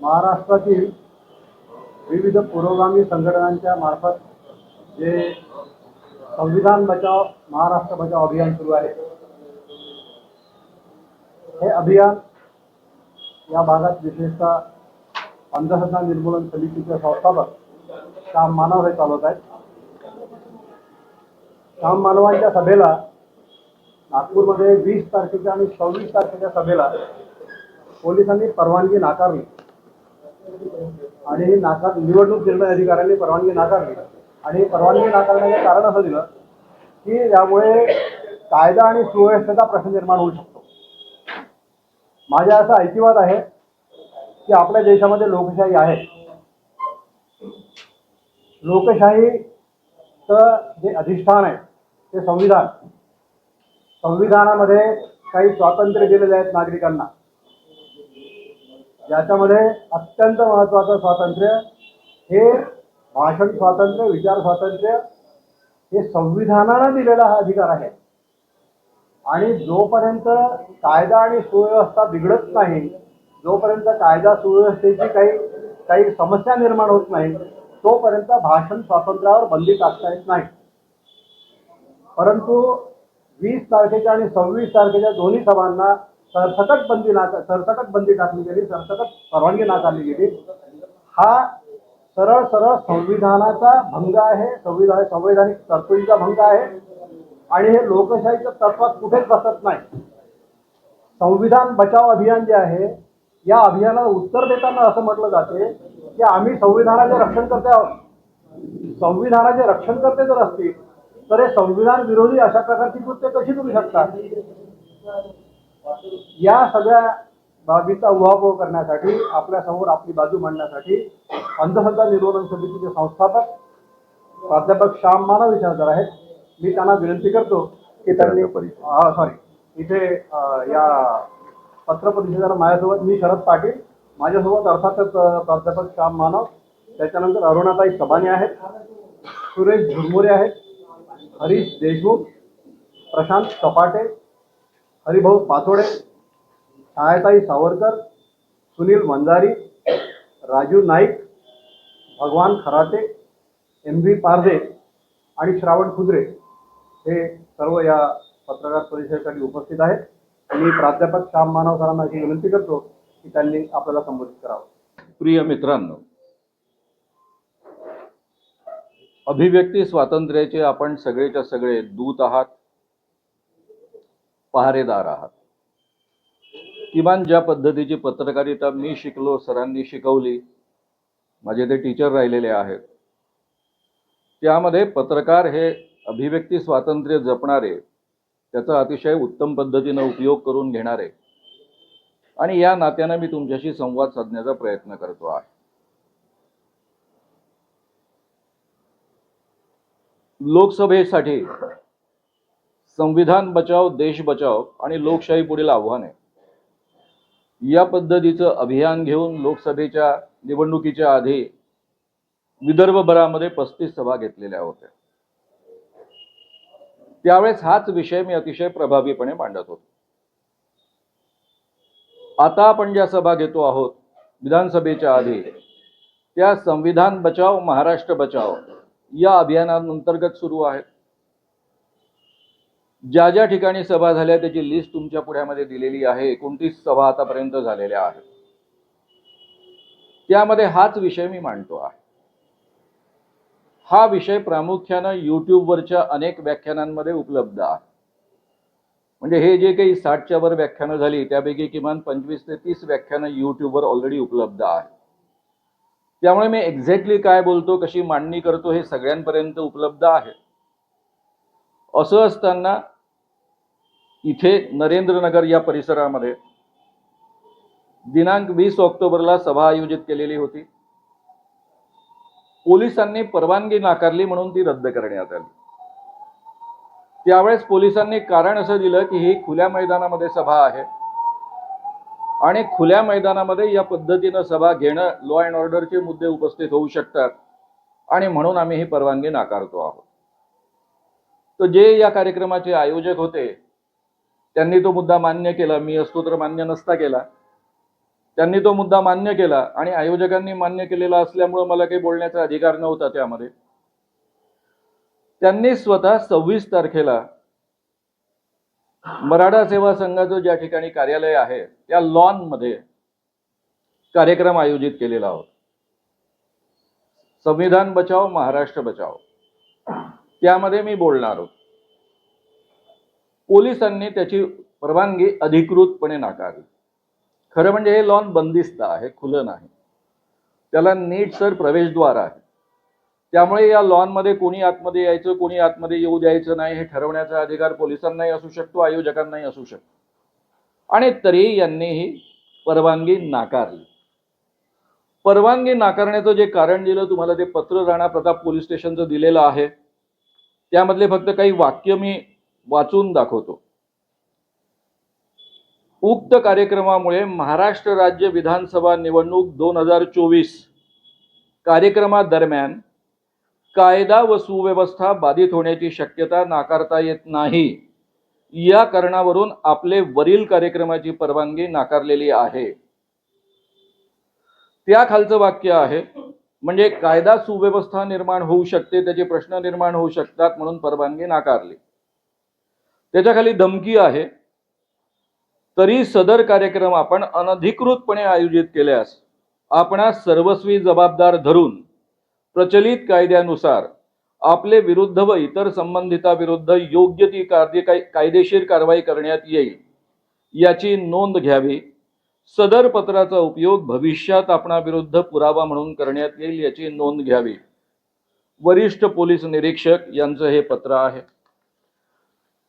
महाराष्ट्रातील विविध पुरोगामी संघटनांच्या मार्फत जे संविधान बचाव महाराष्ट्र बचाव अभियान सुरू आहे, हे अभियान या भागात विशेषतः अंधश्रद्धा निर्मूलन समितीचे संस्थापक श्याम मानव हे चालवत आहेत. श्याम मानवांच्या सभेला नागपूरमध्ये 20 तारखेच्या आणि 26 तारखेच्या सभेला पोलिसांनी परवानगी नाकारली आणि निवडणूक निर्णय अधिकाऱ्यांनी परवानगी नाकारली आणि परवानगी नाकारण्याचे कारण असं दिलं की यामुळे कायदा आणि सुव्यवस्थेचा प्रश्न निर्माण होऊ शकतो. माझ्या असा ऐकिवात आहे की आपल्या देशामध्ये लोकशाही आहे. लोकशाहीचं जे अधिष्ठान आहे ते संविधानामध्ये काही स्वातंत्र्य दिलेले आहेत नागरिकांना. ज्याच्यामध्ये अत्यंत महत्त्वाचं स्वातंत्र्य हे भाषण स्वातंत्र्य, विचार स्वातंत्र्य हे संविधानाने दिलेला हा अधिकार आहे. आणि जोपर्यंत कायदा आणि सुव्यवस्था बिघडत नाही, जोपर्यंत कायदा सुव्यवस्थेची काही समस्या निर्माण होत नाही, तोपर्यंत भाषण स्वातंत्र्यावर बंदी टाकता येत नाही. परंतु 20 तारखेच्या आणि 26 तारखेच्या दोन्ही सभांना सरसकट बंदी टाकली गेली, सरसकट परवानगी नाकारली गेली. हा सरळ संविधानाचा भंग आहे, संवैधानिक तरतुदीचा भंग आहे आणि हे लोकशाहीच्या तत्वात कुठेच बसत नाही. संविधान बचाव अभियान जे आहे, या अभियानाला उत्तर देताना असं म्हटलं जाते की आम्ही संविधानाचे रक्षण करते आहोत. संविधानाचे रक्षण करते जर असतील तर हे संविधान विरोधी अशा प्रकारची कृत्य कशी करू शकतात? या सगळ्या बाबीचा उहापोह करण्यासाठी, आपल्यासमोर आपली बाजू मांडण्यासाठी अंधश्रद्धा निर्मूलन समितीचे संस्थापक प्राध्यापक श्याम मानव विचारधार आहेत. मी त्यांना विनंती करतो की त्यांनी इथे या पत्रपरिषदेला माझ्यासोबत मी शरद पाटील, माझ्यासोबत अर्थातच प्राध्यापक श्याम मानव, त्याच्यानंतर अरुणाताई सबाने आहेत, सुरेश झुरमुरे आहेत, हरीश देशमुख, प्रशांत कपाटे, हरिभाऊ पाथोडे, छायाताई सावरकर, सुनील वंजारी, राजू नाईक, भगवान खराते, MV पारदे आणि श्रावण खुद्रे हे सर्व या पत्रकार परिषदेसाठी उपस्थित आहेत. मी प्राध्यापक श्याम मानव सरांना अशी विनंती करतो की त्यांनी आपल्याला संबोधित करावं. प्रिय मित्रांनो, अभिव्यक्ती स्वातंत्र्याचे आपण सगळेच्या सगळे दूत आहात, पहारेदार आहात. किमान ज्या पद्धतीची पत्रकारिता मी शिकलो, सरांनी शिकवली, माझे ते टीचर राहिलेले आहेत, त्यामध्ये पत्रकार हे अभिव्यक्ती स्वातंत्र्य जपणारे, त्याचा अतिशय उत्तम पद्धतीने उपयोग करून घेणारे, आणि या नात्याने मी तुमच्याशी संवाद साधण्याचा प्रयत्न करतो आहे. लोकसभेसाठी संविधान बचाव, देश बचाव आणि लोकशाही पुढील आव्हाने या पद्धतीचं अभियान घेऊन लोकसभेच्या निवडणुकीच्या आधी विदर्भभरामध्ये 35 सभा घेतलेल्या होत्या. त्यावेळेस हाच विषय मी अतिशय प्रभावीपणे मांडत होतो. आता आपण ज्या सभा घेतो आहोत विधानसभेच्या आधी, त्या संविधान बचाव महाराष्ट्र बचाव या अभियानांतर्गत सुरू आहेत. ज्या ज्या ठिकाणी सभा झाल्या त्याची लिस्ट तुमच्या पुढ्यामध्ये दिलेली आहे. 29 सभा आतापर्यंत झालेल्या आहेत. त्यामध्ये हाच विषय मी मांडतो आहे. हा विषय प्रामुख्याने यूट्यूबवरच्या अनेक व्याख्यानांमध्ये उपलब्ध आहे. म्हणजे हे जे काही 60च्या वर व्याख्यानं झाली त्यापैकी किमान 25 ते 30 व्याख्यानं यूट्यूबवर ऑलरेडी उपलब्ध आहेत. त्यामुळे मी एक्झॅक्टली काय बोलतो, कशी मांडणी करतो हे सगळ्यांपर्यंत उपलब्ध आहे. असं असताना इथे नरेंद्रनगर या परिसरामध्ये दिनांक 20 ऑक्टोबरला सभा आयोजित केलेली होती. पोलिसांनी परवानगी नाकारली म्हणून ती रद्द करण्यात आली. त्यावेळेस पोलिसांनी कारण असं दिलं की ही खुल्या मैदानामध्ये सभा आहे आणि खुल्या मैदानामध्ये या पद्धतीनं सभा घेणं लॉ अँड ऑर्डरचे मुद्दे उपस्थित होऊ शकतात आणि म्हणून आम्ही ही परवानगी नाकारतो आहोत. तर जे या कार्यक्रमाचे आयोजक होते त्यांनी तो मुद्दा मान्य केला. मी असतो तर मान्य नसता केला. त्यांनी तो मुद्दा मान्य केला आणि आयोजकांनी मान्य केलेला असल्यामुळे मला काही बोलण्याचा अधिकार नव्हता त्यामध्ये. त्यांनी स्वतः 26 तारखेला मराठा सेवा संघाचं ज्या ठिकाणी कार्यालय आहे त्या लॉन मध्ये कार्यक्रम आयोजित केलेला होता. संविधान बचाव महाराष्ट्र बचाव त्यामध्ये मी बोलणार होतो. पोलिसांनी त्याची परवानगी अधिकृतपणे नाकारली. खरं म्हणजे हे लॉन बंदिस्त आहे, खुलं नाही. त्याला नीटसर प्रवेशद्वार आहे. त्यामुळे या लॉनमध्ये कोणी आतमध्ये यायचं कोणी आतमध्ये येऊ द्यायचं नाही हे ठरवण्याचा अधिकार पोलिसांनाही असू शकतो, आयोजकांनाही असू शकतो. आणि तरी यांनी ही परवानगी नाकारली. परवानगी नाकारण्याचं जे कारण दिलं तुम्हाला ते पत्र राणा प्रताप पोलीस स्टेशनचं दिलेलं आहे. त्यामधले फक्त काही वाक्य मी वाचून दाखवतो. उक्त कार्यक्रमामुळे महाराष्ट्र राज्य विधानसभा निवडणूक 2024 कार्यक्रमादरम्यान कायदा व सुव्यवस्था बाधित होण्याची शक्यता नाकारता येत नाही. या कारणावरून आपले वरील कार्यक्रमाची परवानगी नाकारलेली आहे. त्या खालचं वाक्य आहे म्हणजे कायदा सुव्यवस्था निर्माण होऊ शकते, त्याचे प्रश्न निर्माण होऊ शकतात म्हणून परवानगी नाकारली. त्याच्या खाली धमकी आहे, तरी सदर कार्यक्रम आपण अनधिकृतपणे आयोजित केल्यास आपणास सर्वस्वी जबाबदार धरून प्रचलित कायद्यानुसार आपले विरुद्ध व इतर संबंधिताविरुद्ध योग्य ती कायदेशीर कारवाई करण्यात येईल याची नोंद घ्यावी. सदर पत्राचा उपयोग भविष्यात आपणाविरुद्ध पुरावा म्हणून करण्यात येईल याची नोंद घ्यावी. वरिष्ठ पोलीस निरीक्षक यांचं हे पत्र आहे.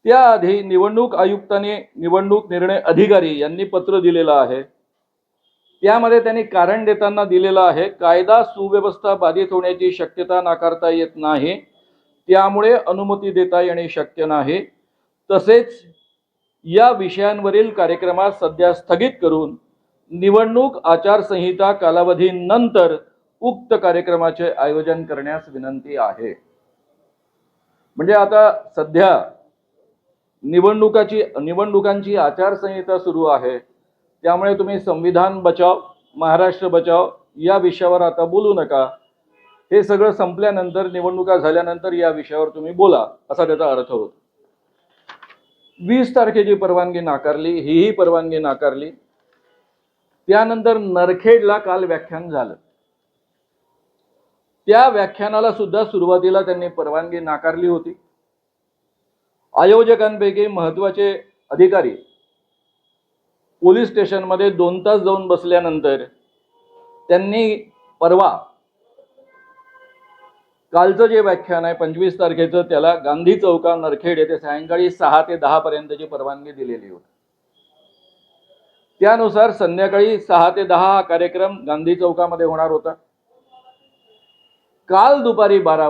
त्याआधी निवडणूक आयुक्तांनी निवडणूक निर्णय अधिकारी यांनी पत्र दिलेलं आहे. त्यामध्ये त्यांनी कारण देताना दिलेलं आहे, कायदा सुव्यवस्था बाधित होण्याची शक्यता नाकारता येत नाही, त्यामुळे अनुमती देता येणे शक्य नाही. तसेच या विषयांवरील कार्यक्रमास सध्या स्थगित करून निवडणूक आचारसंहिता कालावधीनंतर उक्त कार्यक्रमाचे आयोजन करण्यास विनंती आहे. म्हणजे आता सध्या निवडणुकांची आचारसंहिता सुरू आहे. त्यामुळे तुम्ही संविधान बचाव महाराष्ट्र बचाव या विषयावर आता बोलू नका. हे सगळं संपल्यानंतर निवडणुका झाल्यानंतर या विषयावर तुम्ही बोला असा त्याचा अर्थ होतो. 20 तारखेची परवानगी नाकारली, ही परवानगी नाकारली. त्यानंतर नरखेडला काल व्याख्यान झालं. त्या व्याख्यानाला सुद्धा सुरुवातीला त्यांनी परवानगी नाकारली होती. आयोजकांपैकी महत्त्वाचे अधिकारी पोलीस स्टेशनमध्ये 2 तास जाऊन बसल्यानंतर त्यांनी परवा कालचं जे व्याख्यान आहे 25 तारखेचं त्याला गांधी चौका नरखेड येथे सायंकाळी 6 ते 10 पर्यंतची परवानगी दिलेली होती. त्यानुसार संध्याकाळी 6 ते 10 हा कार्यक्रम गांधी चौकामध्ये होणार होता. काल दुपारी 12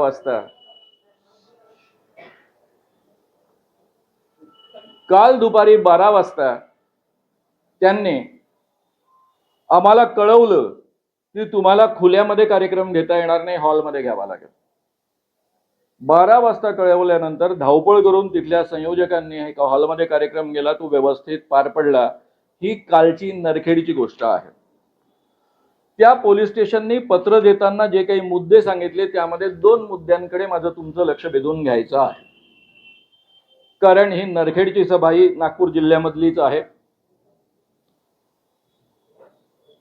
वाजता त्यांनी आम्हाला कळवलं की तुम्हाला खुल्यामध्ये कार्यक्रम घेता येणार नाही, हॉलमध्ये घ्यावा लागेल. 12 वाजता कळवल्यानंतर धावपळ करून तिथल्या संयोजकांनी एका हॉलमध्ये कार्यक्रम गेला, तो व्यवस्थित पार पडला. ही कालची नरखेडची गोष्ट आहे. त्या पोलीस स्टेशननी पत्र देताना जे काही मुद्दे सांगितले त्यामध्ये 2 मुद्द्यांकडे माझं तुमचं लक्ष वेधून घ्यायचं आहे. कारण ही नरखेडची सभा ही नागपूर जिल्ह्यामधलीच आहे.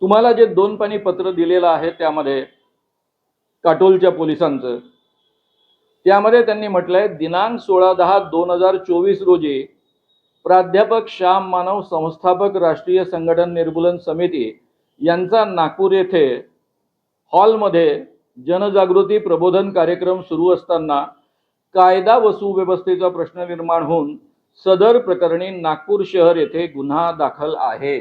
तुम्हाला जे 2 पानी पत्र दिलेलं आहे त्यामध्ये काटोलच्या पोलिसांचं, त्यामध्ये त्यांनी म्हटलंय दिनांक 16/10/2024 रोजी प्राध्यापक श्याम मानव संस्थापक राष्ट्रीय संघटन निर्मूलन समिती यांचा नागपूर येथे हॉलमध्ये जनजागृती प्रबोधन कार्यक्रम सुरू असताना कायदा व सुव्यवस्थेचा प्रश्न निर्माण होऊन सदर प्रकरणी नागपूर शहर येथे गुन्हा दाखल आहे.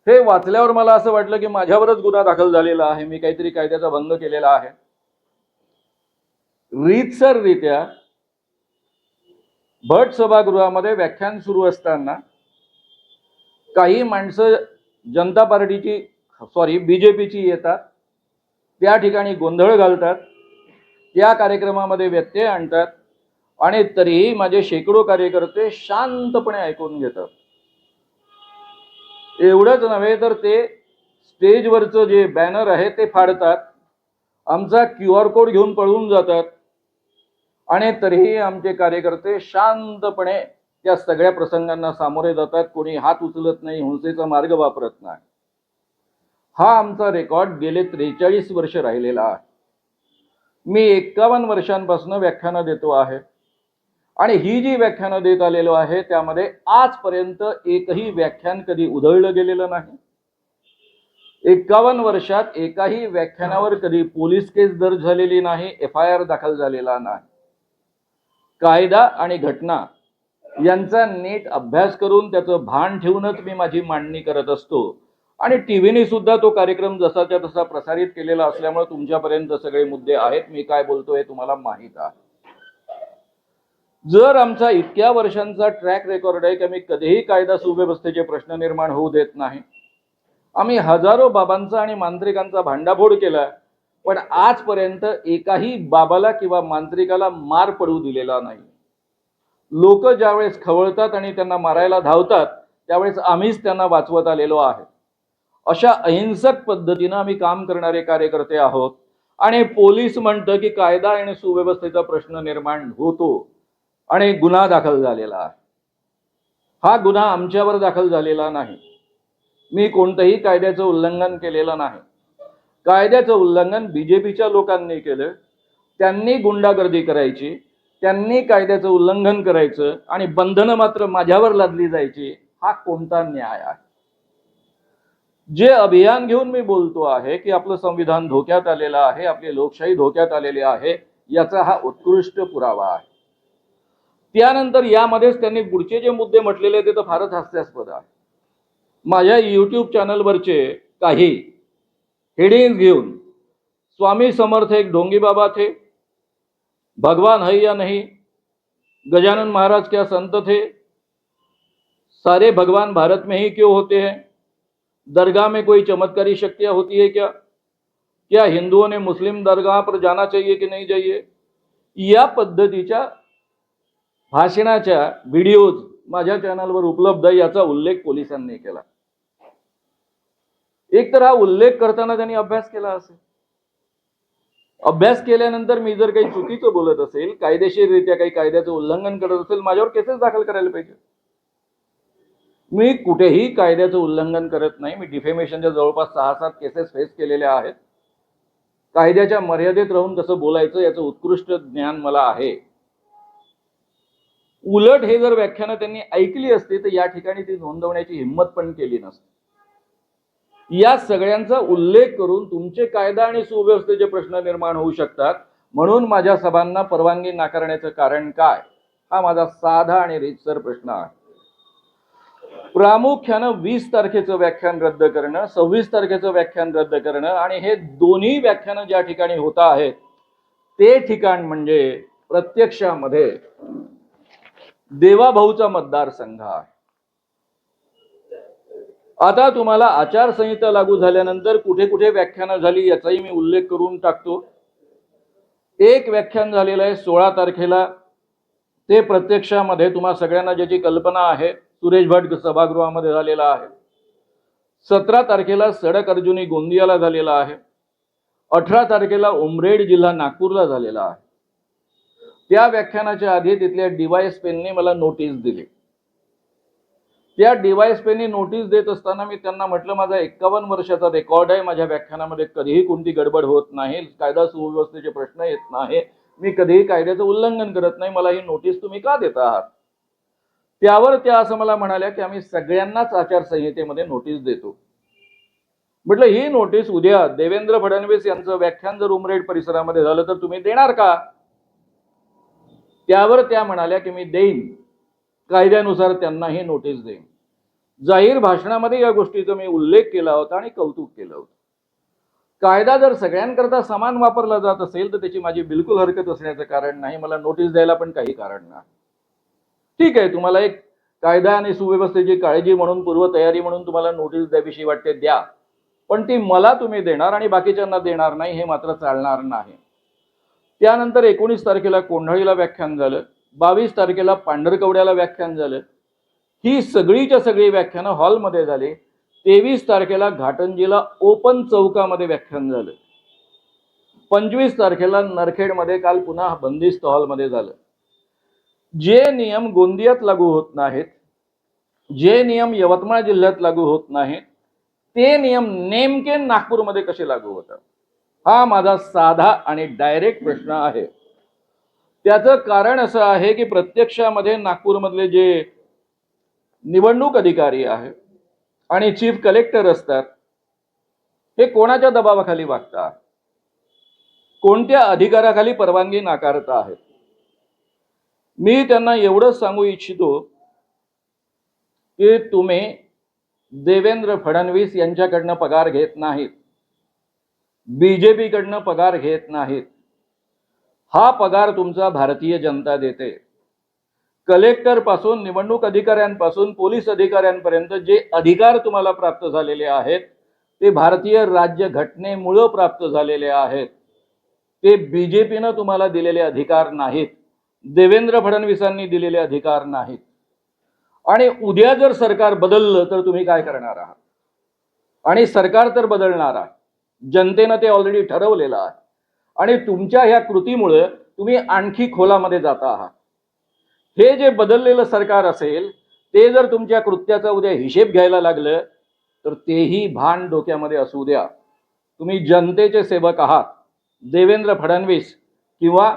हे वाचल्यावर मला असं वाटलं की माझ्यावरच गुन्हा दाखल झालेला आहे, मी काहीतरी कायद्याचा भंग केलेला आहे. रीतसररित्या भट सभागृहामध्ये व्याख्यान सुरू असताना काही माणसं जनता पार्टीची बीजेपीची येतात, त्या ठिकाणी गोंधळ घालतात, त्या कार्यक्रमामध्ये व्यत्यय आणतात आणि तरीही माझे शेकडो कार्यकर्ते शांतपणे ऐकून घेतात. एवढंच नव्हे तर ते स्टेजवरचं जे बॅनर आहे ते फाडतात, आमचा QR कोड घेऊन पळून जातात आणि तरीही आमचे कार्यकर्ते शांतपणे त्या सगळ्या प्रसंगांना सामोरे जातात. कोणी हात उचलत नाही, हिंसेचा मार्ग वापरत नाही. हा आमचा रेकॉर्ड गेले 43 वर्ष राहिलेला आहे. मी 51 वर्षांपासून व्याख्यानं देतो आहे आणि ही जी व्याख्यानं देत आलेलो आहे त्यामध्ये आजपर्यंत एकही व्याख्यान कधी उधळलं गेलेलं नाही. 51 वर्षात एकाही व्याख्यानावर कधी पोलीस केस दर्ज झालेली नाही, FIR दाखल झालेला नाही. कायदा आणि घटना यांचा नीट अभ्यास करून त्याचं भान ठेवूनच मी माझी मांडणी करत असतो आणि टीव्हीने सुद्धा तो कार्यक्रम जसाच्या तसा प्रसारित केलेला असल्यामुळे तुमच्यापर्यंत सगळे मुद्दे आहेत. मी काय बोलतोय तुम्हाला माहित आहे. जर आमचा इतक्या वर्षांचा ट्रॅक रेकॉर्ड आहे की मी कधीही कायदा सुव्यवस्थेचे प्रश्न निर्माण होऊ देत नाही, आम्ही हजारो बाबांचा आणि मांत्रिकांचा भांडाफोड केला, पण आजपर्यंत एकाही बाबाला किंवा मांत्रिकाला मार पडू दिलेला नाही. लोक ज्यावेळेस खवळतात आणि त्यांना मारायला धावतात त्यावेळेस आम्हीच त्यांना वाचवत आलेलो आहे. अशा अहिंसक पद्धतीनं आम्ही काम करणारे कार्यकर्ते आहोत आणि पोलीस म्हणतं की कायदा आणि सुव्यवस्थेचा प्रश्न निर्माण होतो आणि गुन्हा दाखल झालेला आहे. हा गुन्हा आमच्यावर दाखल झालेला नाही. मी कोणतंही कायद्याचं उल्लंघन केलेलं नाही. कायद्याचं उल्लंघन BJPच्या लोकांनी केलं. त्यांनी गुंडागर्दी करायची, त्यांनी कायद्याचं उल्लंघन करायचं आणि बंधनं मात्र माझ्यावर लादली जायची. हा कोणता न्याय आहे? जे अभियान घेऊन मी बोलतो आहे की आपलं संविधान धोक्यात आलेलं आहे, आपली लोकशाही धोक्यात आलेली आहे, याचा हा उत्कृष्ट पुरावा आहे. त्यानंतर यामध्येच त्यांनी पुढचे जे मुद्दे म्हटलेले ते तर फारच हास्यास्पद आहे. माझ्या YouTube चॅनलवरचे काही हेडिंग्स घेऊन स्वामी समर्थ एक ढोंगी बाबा थे, भगवान है या नहीं, गजानन महाराज क्या संत थे, सारे भगवान भारत में ही क्यों होते हैं, दरगाह में कोई चमत्कारी शक्तियां होती है क्या हिंदुओं ने मुस्लिम दरगाह पर जाना चाहिए कि नहीं चाहिए, या पद्धतीच्या भाषणाच्या व्हिडिओज माझ्या चॅनलवर उपलब्ध आहे. याचा उल्लेख पोलिसांनी केला. एक तर हा उल्लेख करताना त्यांनी अभ्यास केला असेल. अभ्यास केल्यानंतर मी जर काही चुकीचं बोलत असेल, कायदेशीररित्या काही कायद्याचं उल्लंघन करत असेल, माझ्यावर केसेस दाखल करायला पाहिजे. मी कुठेही कायद्याचं उल्लंघन करत नाही. मी डिफेमेशनच्या जवळपास 6-7 केसेस फेस केलेल्या आहेत. कायद्याच्या मर्यादेत राहून कसं बोलायचं याचं उत्कृष्ट ज्ञान मला आहे. उलट हे जर व्याख्यानं त्यांनी ऐकली असती तर या ठिकाणी ती नोंदवण्याची हिंमत पण केली नसती. या सगळ्यांचा उल्लेख करून तुमचे कायदा आणि सुव्यवस्थेचे प्रश्न निर्माण होऊ शकतात, म्हणून माझ्या सभांना परवानगी नाकारण्याचं कारण काय, हा माझा साधा आणि रीतसर प्रश्न आहे. प्रामुख्यानं 20 तारखेचं व्याख्यान रद्द करणं, 26 तारखेचं व्याख्यान रद्द करणं आणि हे दोन्ही व्याख्यानं ज्या ठिकाणी होत आहेत ते ठिकाण म्हणजे प्रत्यक्षामध्ये देवाभाऊचा मतदारसंघ आहे. आता तुम्हाला आचारसंहिता लागू झाल्यानंतर कुठे कुठे व्याख्यानं झाली याचाही मी उल्लेख करून टाकतो. एक व्याख्यान झालेलं आहे 16 तारखेला, ते प्रत्यक्षामध्ये तुम्हा सगळ्यांना ज्याची कल्पना आहे सुरेश भट सभागृहामध्ये झालेला आहे. 17 तारखेला सडक अर्जुनी गोंदियाला झालेला आहे. 18 तारखेला उमरेड जिल्हा नागपूरला झालेला आहे. त्या व्याख्यानाच्या आधी तिथल्या DYSPने मला नोटीस दिली. त्या DYSPने नोटीस देत असताना मी त्यांना म्हटलं, माझा 51 वर्षाचा रेकॉर्ड आहे, माझ्या व्याख्यानामध्ये कधीही कोणती गडबड होत नाही, कायदा सुव्यवस्थेचे प्रश्न येत नाही, मी कधीही कायद्याचं उल्लंघन करत नाही, मला ही नोटीस तुम्ही का देत आहात. त्यावर त्या असं मला म्हणाल्या की आम्ही सगळ्यांनाच आचारसंहितेमध्ये नोटीस देतो. म्हटलं ही नोटीस उद्या देवेंद्र फडणवीस यांचं व्याख्यान जर उमरेड परिसरामध्ये झालं तर तुम्ही देणार का. त्यावर त्या म्हणाल्या की मी देईन, कायद्यानुसार त्यांनाही नोटीस देईन. जाहीर भाषणामध्ये या गोष्टीचा मी उल्लेख केला होता आणि कौतुक केलं होतं. कायदा जर सगळ्यांकरता समान वापरला जात असेल तर त्याची माझी बिलकुल हरकत असण्याचं कारण नाही, मला नोटीस द्यायला पण काही कारण नाही. ठीक आहे, तुम्हाला एक कायदा आणि सुव्यवस्थेची काळजी म्हणून, पूर्वतयारी म्हणून तुम्हाला नोटीस द्यावीशी वाटते द्या, पण ती मला तुम्ही देणार आणि बाकीच्यांना देणार नाही हे मात्र चालणार नाही. त्यानंतर 19 तारखेला कोंढाळीला व्याख्यान झालं, 22 तारखेला पांढरकवड्याला व्याख्यान झालं. ही सगळीच्या सगळी व्याख्यानं हॉलमध्ये झाली. 23 तारखेला घाटंजीला ओपन चौकामध्ये व्याख्यान झालं. 25 तारखेला नरखेडमध्ये काल पुन्हा बंदिस्त हॉलमध्ये झालं. जे नियम गोंदियात लागू होत नाहीत, जे नियम यवतमाळ जिल्ह्यात लागू होत नाहीत, ते नियम नेमके नागपूरमध्ये कसे लागू होतात, हा माझा साधा आणि डायरेक्ट प्रश्न आहे. त्याचं कारण असं आहे की प्रत्यक्षामध्ये नागपूरमधले जे निवडणूक अधिकारी आहे आणि चीफ कलेक्टर असतात, हे कोणाच्या दबावाखाली वागतात, कोणत्या अधिकाराखाली परवानगी नाकारत आहेत. मी त्यांना एवढंच सांगू इच्छितो की तुम्ही देवेंद्र फडणवीस यांच्याकडनं पगार घेत नाहीत, बीजेपी कडनं पगार घेत नाहीत. हा पगार तुमचा भारतीय जनता देते. कलेक्टर पासून निवडणूक अधिकाऱ्यांपासून पोलीस अधिकाऱ्यांपर्यंत जे अधिकार तुम्हाला प्राप्त झालेले आहेत ते भारतीय राज्य घटनेमुळे प्राप्त झालेले आहेत. ते बीजेपीनं तुम्हाला दिलेले अधिकार नाहीत, देवेंद्र फडणवीसांनी दिलेले अधिकार नाहीत. आणि उद्या जर सरकार बदललं तर तुम्ही काय करणार आहात? आणि सरकार तर बदलणार आहे, जनतेनं ते ऑलरेडी ठरवलेलं आहे. आणि तुमच्या ह्या कृतीमुळे तुम्ही आणखी खोलामध्ये जाता आहात. हे जे बदललेलं सरकार असेल ते जर तुमच्या कृत्याचा उद्या हिशेब घ्यायला लागलं तर तेही भान डोक्यामध्ये असू द्या. तुम्ही जनतेचे सेवक आहात, देवेंद्र फडणवीस किंवा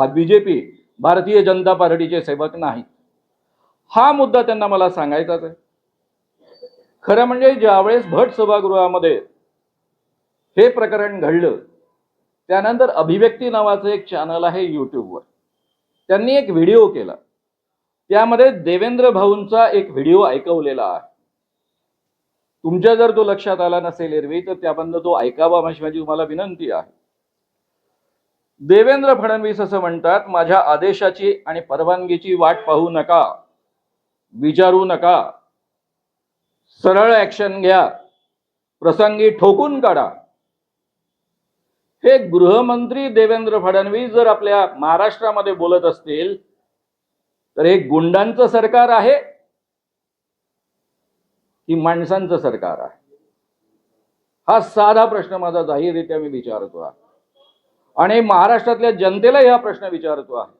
बीजेपी भारतीय जनता पार्टीचे सेवक नाही. हा मुद्दा त्यांना मला सांगायचाच आहे. खरं म्हणजे ज्यावेळेस भट सभागृहामध्ये हे प्रकरण घडलं त्यानंतर अभिव्यक्ती नावाचं एक चॅनल आहे यूट्यूबवर, त्यांनी एक व्हिडिओ केला. त्यामध्ये देवेंद्र भाऊंचा एक व्हिडिओ ऐकवलेला आहे. तुमच्या जर तो लक्षात आला नसेल एरवी तर त्याबद्दल तो ऐकावा अशी माझी तुम्हाला विनंती आहे. देवेंद्र फडणवीस असं म्हणतात, माझ्या आदेशाची आणि परवानगीची वाट पाहू नका, विचारू नका, सरळ ऍक्शन घ्या, प्रसंगी ठोकून काढा. हे गृहमंत्री देवेंद्र फडणवीस जर आपल्या महाराष्ट्रामध्ये बोलत असतील तर हे गुंडांचं सरकार आहे की माणसांचं सरकार आहे? हा साधा प्रश्न माझा जाहीररित्या मी विचारतो आहे आणि महाराष्ट्रातल्या जनतेला हा प्रश्न विचारतो आहे.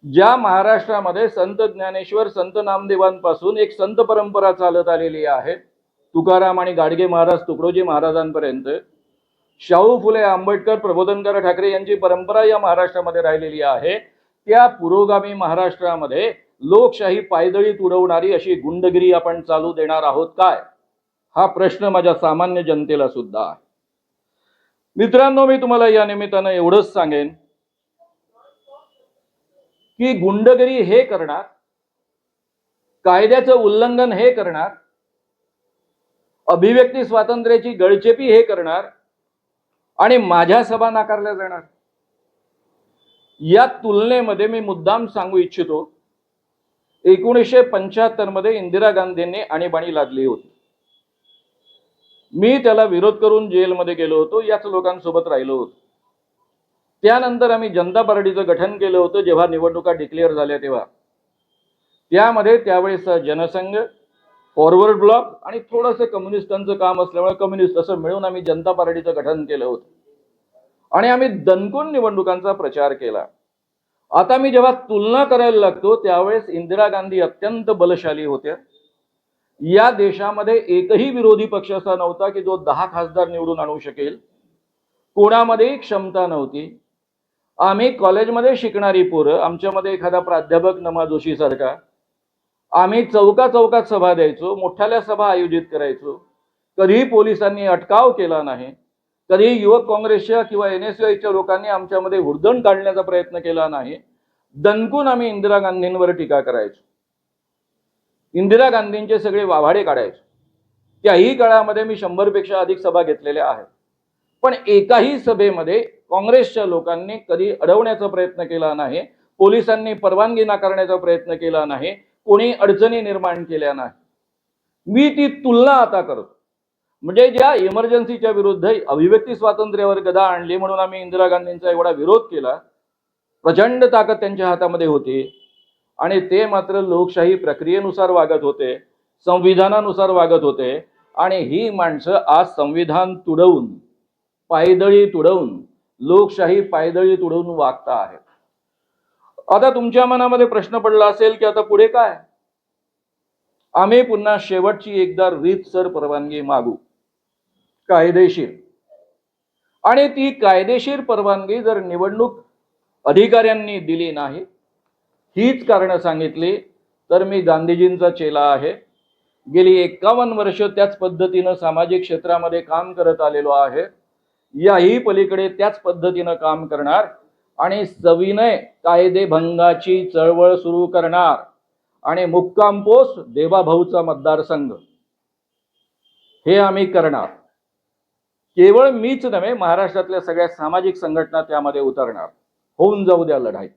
ज्या महाराष्ट्रामध्ये संत ज्ञानेश्वर संत नामदेवांपासून एक संत परंपरा चालत आलेली आहे, तुकाराम आणि गाडगे महाराज तुकडोजी महाराजांपर्यंत, शाहू फुले आंबेडकर प्रबोधनकार ठाकरे यांची परंपरा या महाराष्ट्रामध्ये राहिलेली आहे, त्या पुरोगामी महाराष्ट्रामध्ये लोकशाही पायदळीत उडवणारी अशी गुंडगिरी आपण चालू देणार आहोत काय? हा प्रश्न माझ्या सामान्य जनतेला सुद्धा आहे. मित्रांनो, मी तुम्हाला या निमित्तानं एवढंच सांगेन की गुंडगिरी हे करणार, कायद्याचं उल्लंघन हे करणार, अभिव्यक्ती स्वातंत्र्याची गळचेपी हे करणार आणि माझ्या सभा नाकारल्या जाणार. या तुलनेमध्ये मी मुद्दाम सांगू इच्छितो, 1975 मध्ये इंदिरा गांधींनी आणीबाणी लादली होती. मी त्याला विरोध करून जेलमध्ये गेलो होतो, याच लोकांसोबत राहिलो होतो. त्यानंतर आम्ही जनता पार्टीचं गठन केलं होतं जेव्हा निवडणुका डिक्लेअर झाल्या तेव्हा. त्यामध्ये त्यावेळेस जनसंघ, फॉरवर्ड ब्लॉक आणि थोडंसं कम्युनिस्टांचं काम असल्यामुळे कम्युनिस्ट असं मिळून आम्ही जनता पार्टीचं गठन केलं होतं आणि आम्ही दणकून निवडणुकांचा प्रचार केला. आता मी जेव्हा तुलना करायला लागतो त्यावेळेस इंदिरा गांधी अत्यंत बलशाली होत्या. या देशामध्ये एकही विरोधी पक्ष असा नव्हता की जो 10 खासदार निवडून आणू शकेल. कोणामध्येही क्षमता नव्हती. आम्ही कॉलेजमध्ये शिकणारी पोरं, आमच्यामध्ये एखादा प्राध्यापक नमा जोशी सारखा, आम्ही चौकात सभा द्यायचो, मोठ्याल्या सभा आयोजित करायचो. कधीही पोलिसांनी अटकाव केला नाही. कधीही युवक काँग्रेसच्या किंवा NSUIच्या लोकांनी आमच्यामध्ये हुडदंड काढण्याचा प्रयत्न केला नाही. दणकून आम्ही इंदिरा गांधींवर टीका करायचो, इंदिरा गांधींचे सगळे वाभाडे काढायचो. त्याही काळामध्ये मी 100 पेक्षा अधिक सभा घेतलेल्या आहेत. पण एकाही सभेमध्ये काँग्रेसच्या लोकांनी कधी अडवण्याचा प्रयत्न केला नाही, पोलिसांनी परवानगी नाकारण्याचा प्रयत्न केला नाही, कोणी अडचणी निर्माण केल्या नाही. मी ती तुलना आता करतो. म्हणजे ज्या इमर्जन्सीच्या विरुद्ध अभिव्यक्ती स्वातंत्र्यावर गदा आणली म्हणून आम्ही इंदिरा गांधींचा एवढा विरोध केला, प्रचंड ताकद त्यांच्या हातामध्ये होती आणि ते मात्र लोकशाही प्रक्रियेनुसार वागत होते. संविधानानुसार वागत होते आणि ही माणसं आज संविधान तुडवून, पायदळी तुडवून, लोकशाही पायदळी तुडवून वागता आहेत. आता तुमच्या मनामध्ये प्रश्न पडला असेल की आता पुढे काय? आम्ही पुन्हा शेवटची एकदा रीतसर परवानगी मागू, कायदेशीर. आणि ती कायदेशीर परवानगी जर निवडणूक अधिकाऱ्यांनी दिली नाही, हीच कारणं सांगितली, तर मी गांधीजींचा चेला आहे. गेली 51 वर्ष त्याच पद्धतीनं सामाजिक क्षेत्रामध्ये काम करत आलेलो आहे. याही पलीकडे त्याच पद्धतीनं काम करणार आणि सविनय कायदेभंगाची चळवळ सुरू करणार. आणि मुक्काम पोस्ट देवाभाऊचा मतदारसंघ हे आम्ही करणार. केवळ मीच नव्हे, महाराष्ट्रातल्या सगळ्या सामाजिक संघटना त्यामध्ये उतरणार. होऊन जाऊ द्या लढाई.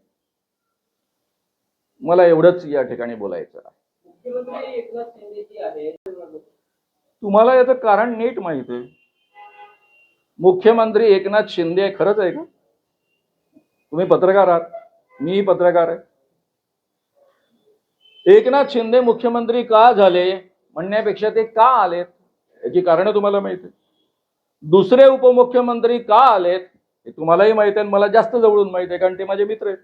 मला एवढंच या ठिकाणी बोलायचं आहे. मुख्यमंत्री एकनाथ शिंदे जी आहे, तुम्हाला याचं कारण नीट माहिती आहे. मुख्यमंत्री एकनाथ शिंदे खरंच आहे का? तुम्ही पत्रकार आहात, मीही पत्रकार आहे. एकनाथ शिंदे मुख्यमंत्री का झाले म्हणण्यापेक्षा ते का आलेत याची कारणं तुम्हाला माहिती आहे. दुसरे उपमुख्यमंत्री का आलेत हे तुम्हालाही माहिती आहे, मला जास्त जवळून माहिती आहे, कारण ते माझे मित्र आहेत.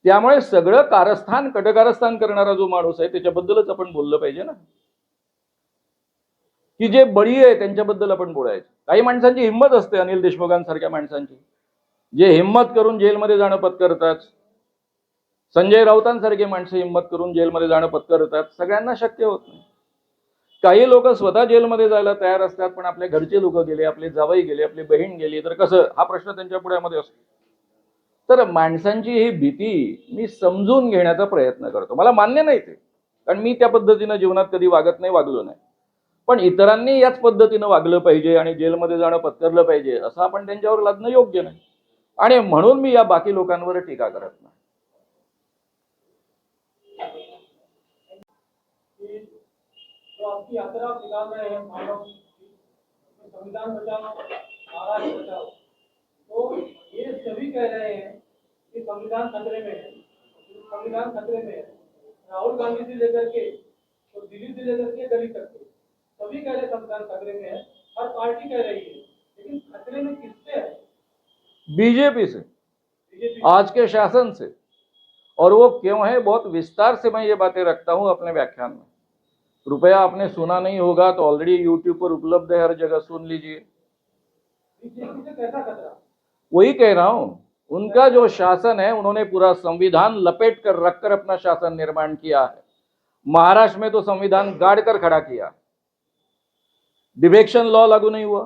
त्यामुळे सगळं कारस्थान कटकारस्थान करणारा जो माणूस आहे त्याच्याबद्दलच आपण बोललं पाहिजे ना, की जे बळी आहे त्यांच्याबद्दल आपण बोलायचं. काही माणसांची हिंमत असते, अनिल देशमुखांसारख्या माणसांची, जे हिंमत करून जेलमध्ये जाणं पत्करतात. संजय राऊतांसारखे माणसं हिंमत करून जेलमध्ये जाणं पत्करतात. सगळ्यांना शक्य होत नाही. काही लोक स्वतः जेलमध्ये जायला तयार असतात, पण आपले घरचे लोक गेले, आपले जावई गेले, आपली बहीण गेली तर कसं, हा प्रश्न त्यांच्या पुढ्यामध्ये असतो. तर माणसांची ही भीती मी समजून घेण्याचा प्रयत्न करतो. मला मान्य नाही ते, कारण मी त्या पद्धतीनं जीवनात कधी वागत नाही, वागलो नाही. पण इतरांनी याच पद्धतीनं वागलं पाहिजे आणि जेलमध्ये जाणं पत्करलं पाहिजे असं आपण त्यांच्यावर लादणं योग्य नाही. आणि म्हणून मी या बाकी लोकांवर टीका करत नाही. जो आपकी यात्रा आप निकाल रहे हैं, मानव संविधान बचाओ, महाराष्ट्र बचाओ, तो ये सभी कह रहे हैं कि संविधान खतरे में है, संविधान खतरे में है। राहुल गांधी से लेकर के तो दिल्ली से लेकर के दिल्ली तक सभी कह रहे संविधान खतरे में है, हर पार्टी कह रही है, लेकिन खतरे में किससे है? बीजेपी से, बीजेपी। आज के शासन से। और वो क्यों है, बहुत विस्तार से मैं ये बातें रखता हूं अपने व्याख्यान में। कृपया आपने सुना नहीं होगा तो ऑलरेडी यूट्यूब पर उपलब्ध है, हर जगह सुन लीजिए। बीजेपी से कैसा खतरा? वही कह रहा हूं, उनका जो शासन है, उन्होंने पूरा संविधान लपेट कर रखकर अपना शासन निर्माण किया है। महाराष्ट्र में तो संविधान गाड़ कर खड़ा किया। डिफेक्शन लॉ लागू नहीं हुआ,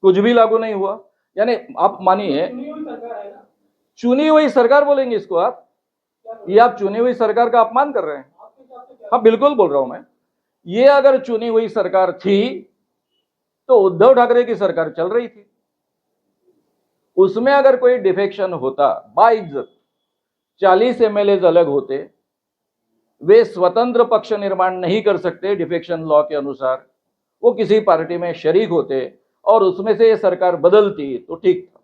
कुछ भी लागू नहीं हुआ। यानी आप मानिए, चुनी हुई सरकार है ना, चुनी हुई सरकार बोलेंगे इसको आप? ये आप चुनी हुई सरकार का अपमान कर रहे हैं। आपके हिसाब से क्या? हाँ बिल्कुल बोल रहा हूं मैं। ये अगर चुनी हुई सरकार थी तो उद्धव ठाकरे की सरकार चल रही थी, उसमें अगर कोई डिफेक्शन होता, बाइज्जत 40 एमएलए अलग होते, वे स्वतंत्र पक्ष निर्माण नहीं कर सकते डिफेक्शन लॉ के अनुसार, वो किसी पार्टी में शरीक होते और उसमें से ये सरकार बदलती तो ठीक था।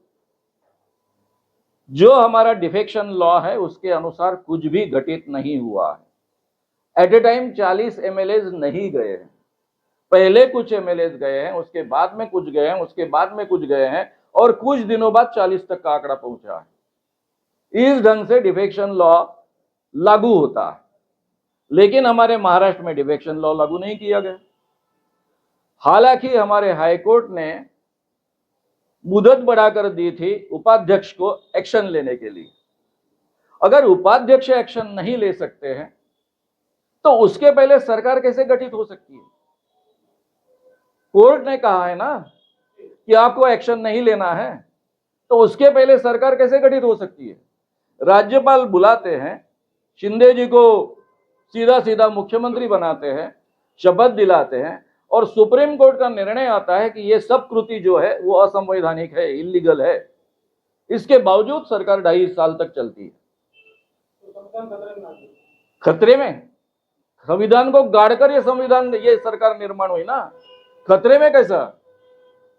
जो हमारा डिफेक्शन लॉ है उसके अनुसार कुछ भी घटित नहीं हुआ है। एट ए टाइम 40 एमएलए नहीं गए हैं, पहले कुछ एमएलए गए हैं, उसके बाद में कुछ गए हैं, उसके बाद में कुछ गए हैं, और कुछ दिनों बाद 40 तक का आंकड़ा पहुंचा है। इस ढंग से डिफेक्शन लॉ लागू होता है। लेकिन हमारे महाराष्ट्र में डिफेक्शन लॉ लागू नहीं किया गया। हालांकि हमारे हाईकोर्ट ने मुदत बढ़ाकर दी थी उपाध्यक्ष को एक्शन लेने के लिए। अगर उपाध्यक्ष एक्शन नहीं ले सकते हैं तो उसके पहले सरकार कैसे गठित हो सकती है? कोर्ट ने कहा है ना कि आपको एक्शन नहीं लेना है, तो उसके पहले सरकार कैसे गठित हो सकती है? राज्यपाल बुलाते हैं, शिंदे जी को सीधा सीधा मुख्यमंत्री बनाते हैं, शपथ दिलाते हैं, और सुप्रीम कोर्ट का निर्णय आता है कि ये सब कृति जो है वो असंवैधानिक है, इलीगल है। इसके बावजूद सरकार 2.5 साल तक चलती है। तो संविधान खतरे में आ गया। खतरे में? संविधान को गाड़कर ये सरकार निर्माण हुई ना, खतरे में कैसा?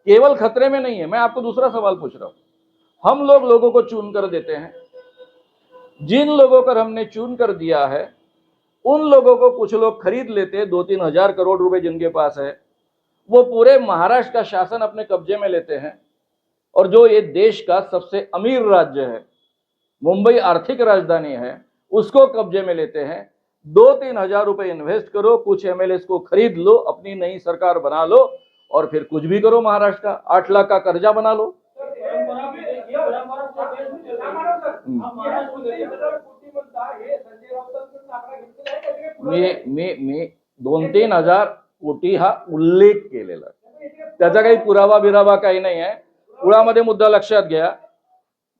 केवल खतरे में नहीं है। मैं आपको दूसरा सवाल पूछ रहा हूं। हम लोगों को चुन कर देते हैं, जिन लोगों पर हमने चुन कर दिया है उन लोगों को कुछ लोग खरीद लेते, 2-3 हजार करोड़ रुपए जिनके पास है, वो पूरे महाराष्ट्र का शासन अपने कब्जे में लेते हैं। और जो ये देश का सबसे अमीर राज्य है, मुंबई आर्थिक राजधानी है, उसको कब्जे में लेते हैं। 2-3 हजार रुपए इन्वेस्ट करो, कुछ एमएलए को खरीद लो, अपनी नई सरकार बना लो और फिर कुछ भी करो। महाराष्ट्र का 8 लाख का कर्जा बना लो। परंपरा भी देखिए, परंपरा पूरे देश में चल रही है। हम महाराष्ट्र में देखिए, मी 2-3 हजार कोटी हा उल्लेख केलेला, त्याचा काही पुरावा बिरावा काही नाही आहे। मुळामध्ये मुद्दा लक्षात घ्या,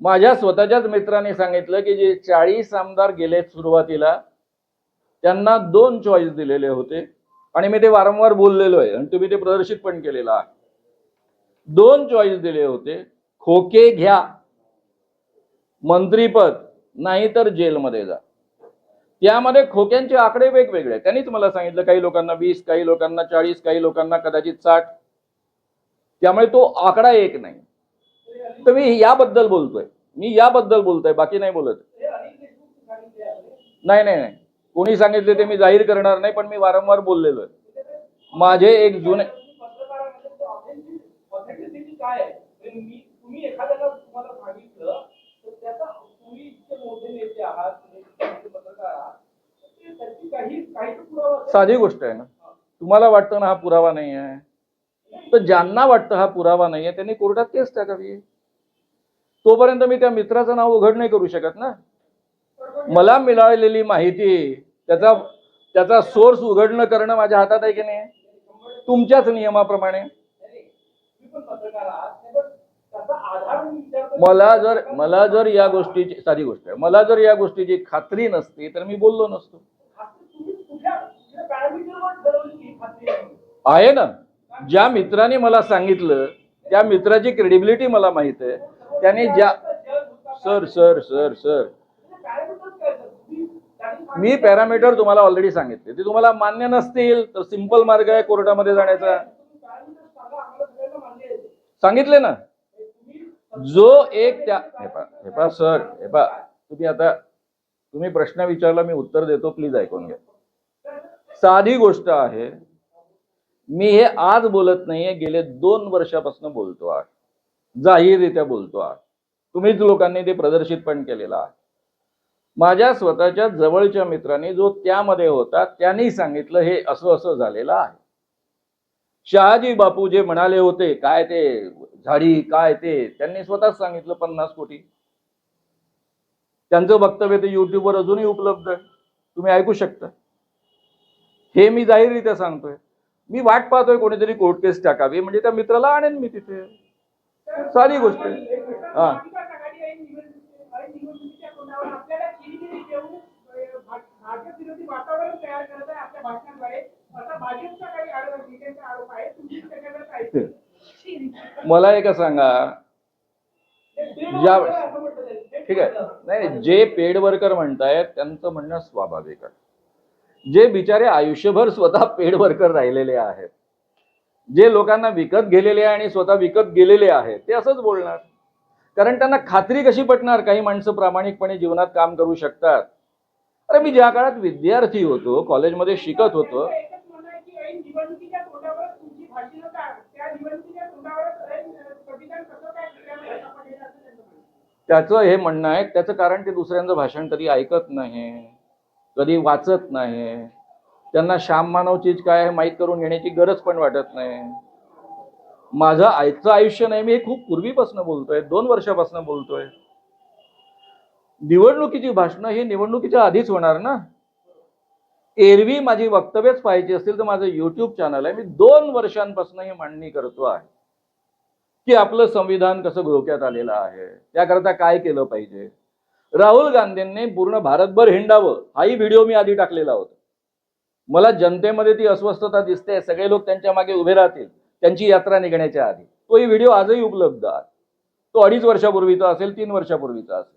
माझ्या स्वतःच्याच मित्रांनी सांगितलं की जे 40 आमदार गेले सुरुवातीला, त्यांना 2 चॉईस दिलेले होते आणि मी ते वारंवार बोललेलो आहे आणि तुम्ही ते प्रदर्शित पण केलेलं आहे। 2 चॉईस दिले होते, खोके घ्या, मंत्रीपद, नाही तर जेलमध्ये जा। त्यामध्ये खोक्यांचे आकडे वेगवेगळे, त्यांनीच मला सांगितलं, काही लोकांना 20, काही लोकांना 40, काही लोकांना कदाचित 60। त्यामुळे तो आकडा एक नाही। तर मी याबद्दल बोलतोय, बाकी नाही बोलत। नाही नाही नाही, कोणी सांगितले ते मी जाहीर करणार नाही, पण मी वारंवार बोललेलो आहे। माझे एक जुने काय आहे, तुम्ही एखाद्याला तुम्हाला सांगितलं तर त्याचा तुम्ही इतके मोठे नेते आहात, पत्रकार आहात, त्याची काही पुरावा असेल? साधी गोष्ट आहे ना। तुम्हाला वाटतं ना हा पुरावा नाही आहे, तर ज्यांना वाटतं हा पुरावा नाही आहे त्यांनी कोर्टात केस टाकावी। तोपर्यंत मी त्या मित्राचं नाव उघड नाही करू शकत ना। मला मिळालेली माहिती, त्याचा सोर्स उघडणं करणं माझ्या हातात आहे की नाही, तुमच्याच नियमाप्रमाणे। मला जर या गोष्टीची, साधी गोष्ट आहे, मला जर या गोष्टीची खात्री नसती तर मी बोललो नसतो। आहे ना, ज्या मित्राने मला सांगितलं त्या मित्राची क्रेडिबिलिटी मला माहित आहे। त्याने ज्या सर मी पॅरामीटर तुम्हाला ऑलरेडी सांगितले, ते तुम्हाला मान्य नसतील तर सिंपल मार्ग आहे कोर्टामध्ये जाण्याचा। सांगितले ना, जो एक त्या सर तुम्ही प्रश्न विचारला, मी उत्तर देतो, प्लीज ऐकून घ्या। साधी गोष्ट आहे, मी हे आज बोलत नाहीये, गेले 2 वर्षापासून बोलतो आहे, जाहीररित्या बोलतो आहे। तुम्हीच लोकांनी ते प्रदर्शित पण केलेलं आहे। माझ्या स्वतःच्या जवळच्या मित्रांनी, जो त्यामध्ये होता, त्यांनी सांगितलं हे असं असं झालेलं आहे। शहाजी बापू जे म्हणाले होते, काय ते झाडी काय ते, त्यांनी स्वतःच सांगितलं 50 कोटी। त्यांचं वक्तव्य ते युट्यूबवर अजूनही उपलब्ध आहे, तुम्ही ऐकू शकता। हे मी जाहीररित्या सांगतोय। मी वाट पाहतोय कोणीतरी कोर्ट केस टाकावी, म्हणजे त्या मित्राला आणेन मी तिथे। साधी गोष्ट आहे। हा, मला एक सांगा, ज्या ठीक आहे, नाही, जे पेड वर्कर म्हणतायत त्यांचं म्हणणं स्वाभाविक आहे। जे बिचारे आयुष्यभर स्वतः पेड वर्कर राहिलेले आहेत, जे लोकांना विकत गेलेले आणि स्वतः विकत गेलेले आहेत, ते असंच बोलणार, कारण त्यांना खात्री कशी पटणार काही माणसं प्रामाणिकपणे जीवनात काम करू शकतात। अरे मी ज्या काळात विद्यार्थी होतो, कॉलेजमध्ये शिकत होतो, त्याचं हे म्हणणं आहे, त्याचं कारण ते दुसऱ्यांचं भाषण कधी ऐकत नाही, कधी वाचत नाही, त्यांना श्याम मानव चीज काय आहे माहीत करून घेण्याची गरज पण वाटत नाही। माझं आजचं आयुष्य नाही, मी हे खूप पूर्वीपासून बोलतोय, 2 वर्षापासून बोलतोय। निवडणुकीची भाषणं ही निवडणुकीच्या आधीच होणार ना। एरवी माझी वक्तव्यच पाहायची असतील तर माझं युट्यूब चॅनल आहे, मी 2 वर्षांपासून ही मांडणी करतो आहे की आपलं संविधान कसं धोक्यात आलेलं आहे, त्याकरता काय केलं पाहिजे। राहुल गांधींनी पूर्ण भारतभर हिंडावं, हाही व्हिडिओ मी आधी टाकलेला होता। मला जनतेमध्ये ती अस्वस्थता दिसते, सगळे लोक त्यांच्या मागे उभे राहतील त्यांची यात्रा निघण्याच्या आधी। तोही व्हिडिओ आजही उपलब्ध आहे, तो 2.5 वर्षापूर्वीचा असेल, 3 वर्षापूर्वीचा असेल।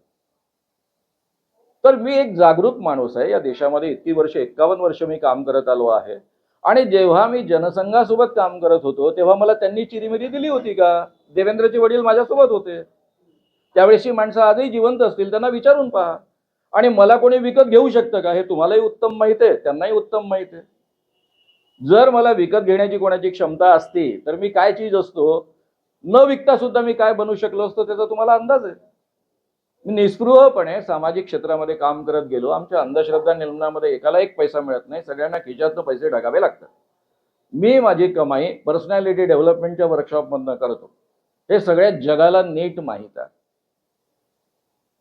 तर मी एक जागरूक माणूस आहे या देशामध्ये, इतकी वर्ष 51 वर्ष मी काम करत आलो आहे। आणि जेव्हा मी जनसंघासोबत काम करत होतो तेव्हा मला त्यांनी चिरीमिरी दिली होती का? देवेंद्रचे वडील माझ्यासोबत होते, त्यावेळेसची माणसं आजही जिवंत असतील, त्यांना विचारून पहा। आणि मला कोणी विकत घेऊ शकतं का हे तुम्हालाही उत्तम माहित आहे, त्यांनाही उत्तम माहित आहे. जर मला विकत घेण्याची कोणाची क्षमता असती तर मी काय चीज असतो, न विकता सुद्धा मी काय बनू शकलो असतो त्याचा तुम्हाला अंदाज आहे. मी निस्पृहपणे सामाजिक क्षेत्रामध्ये काम करत गेलो. आमच्या अंधश्रद्धा निर्मूलनामध्ये एकाला एक पैसा मिळत नाही, सगळ्यांना खिशातनं पैसे टाकावे लागतात. मी माझी कमाई पर्सनॅलिटी डेव्हलपमेंटच्या वर्कशॉपमधनं करतो, हे सगळ्या जगाला नीट माहीत आहे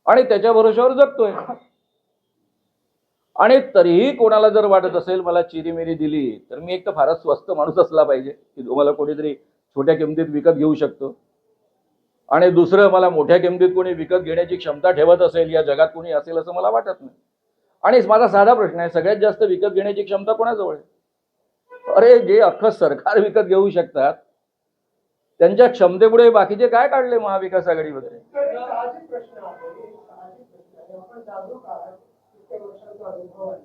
आणि त्याच्या भरोशावर जगतोय. आणि तरीही कोणाला जर वाटत असेल मला चिरीमिरी दिली तर मी एक तर फारच स्वस्त माणूस असला पाहिजे की तुम्हाला कोणीतरी छोट्या किमतीत विकत घेऊ शकतो, आणि दुसरं मला मोठ्या किमतीत कोणी विकत घेण्याची क्षमता ठेवत असेल या जगात कोणी असेल असं मला वाटत नाही. आणि माझा साधा प्रश्न आहे, सगळ्यात जास्त विकत घेण्याची क्षमता कोणाजवळ आहे? अरे जे अख्खं सरकार विकत घेऊ शकतात त्यांच्या क्षमतेपुढे बाकीचे काय काढले महाविकास आघाडी वगैरे. साहजिक प्रश्न आहे. आपण जागरूक आहात, इतक्या वर्षांचा अनुभव आहे